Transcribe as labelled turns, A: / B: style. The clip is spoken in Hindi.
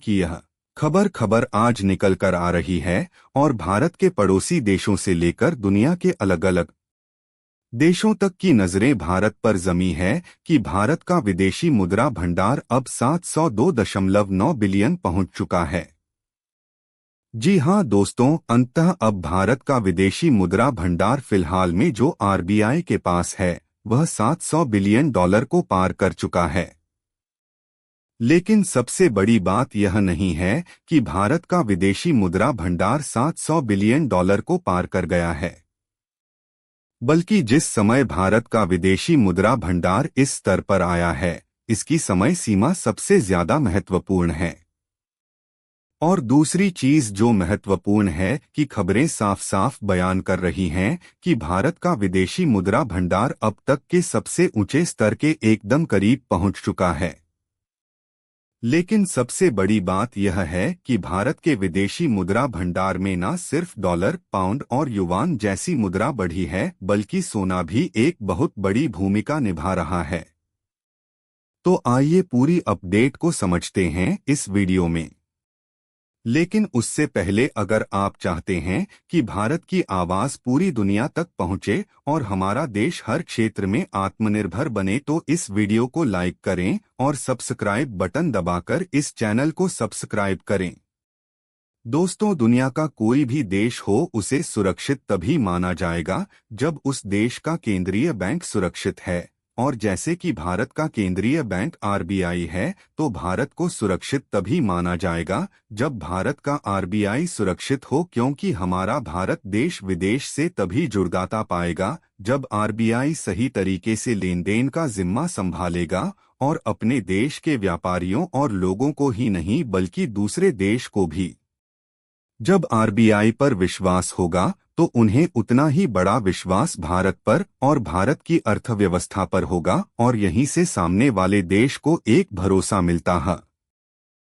A: की यह खबर आज निकल कर आ रही है और भारत के पड़ोसी देशों से लेकर दुनिया के अलग अलग देशों तक की नजरें भारत पर जमी है कि भारत का विदेशी मुद्रा भंडार अब 702.9 बिलियन पहुंच चुका है। जी हां दोस्तों, अंततः अब भारत का विदेशी मुद्रा भंडार फिलहाल में जो आरबीआई के पास है वह 700 बिलियन डॉलर को पार कर चुका है। लेकिन सबसे बड़ी बात यह नहीं है कि भारत का विदेशी मुद्रा भंडार 700 बिलियन डॉलर को पार कर गया है, बल्कि जिस समय भारत का विदेशी मुद्रा भंडार इस स्तर पर आया है, इसकी समय सीमा सबसे ज्यादा महत्वपूर्ण है। और दूसरी चीज जो महत्वपूर्ण है कि खबरें साफ साफ बयान कर रही हैं कि भारत का विदेशी मुद्रा भंडार अब तक के सबसे ऊंचे स्तर के एकदम करीब पहुंच चुका है। लेकिन सबसे बड़ी बात यह है कि भारत के विदेशी मुद्रा भंडार में न सिर्फ डॉलर, पाउंड और युवान जैसी मुद्रा बढ़ी है, बल्कि सोना भी एक बहुत बड़ी भूमिका निभा रहा है। तो आइए पूरी अपडेट को समझते हैं इस वीडियो में। लेकिन उससे पहले अगर आप चाहते हैं कि भारत की आवाज पूरी दुनिया तक पहुंचे और हमारा देश हर क्षेत्र में आत्मनिर्भर बने, तो इस वीडियो को लाइक करें और सब्सक्राइब बटन दबाकर इस चैनल को सब्सक्राइब करें। दोस्तों, दुनिया का कोई भी देश हो उसे सुरक्षित तभी माना जाएगा जब उस देश का केंद्रीय बैंक सुरक्षित है। और जैसे कि भारत का केंद्रीय बैंक आरबीआई है, तो भारत को सुरक्षित तभी माना जाएगा जब भारत का आरबीआई सुरक्षित हो, क्योंकि हमारा भारत देश विदेश से तभी जुड़गाता पाएगा जब आरबीआई सही तरीके से लेन देन का जिम्मा संभालेगा और अपने देश के व्यापारियों और लोगों को ही नहीं बल्कि दूसरे देश को भी। जब आरबीआई पर विश्वास होगा तो उन्हें उतना ही बड़ा विश्वास भारत पर और भारत की अर्थव्यवस्था पर होगा और यहीं से सामने वाले देश को एक भरोसा मिलता है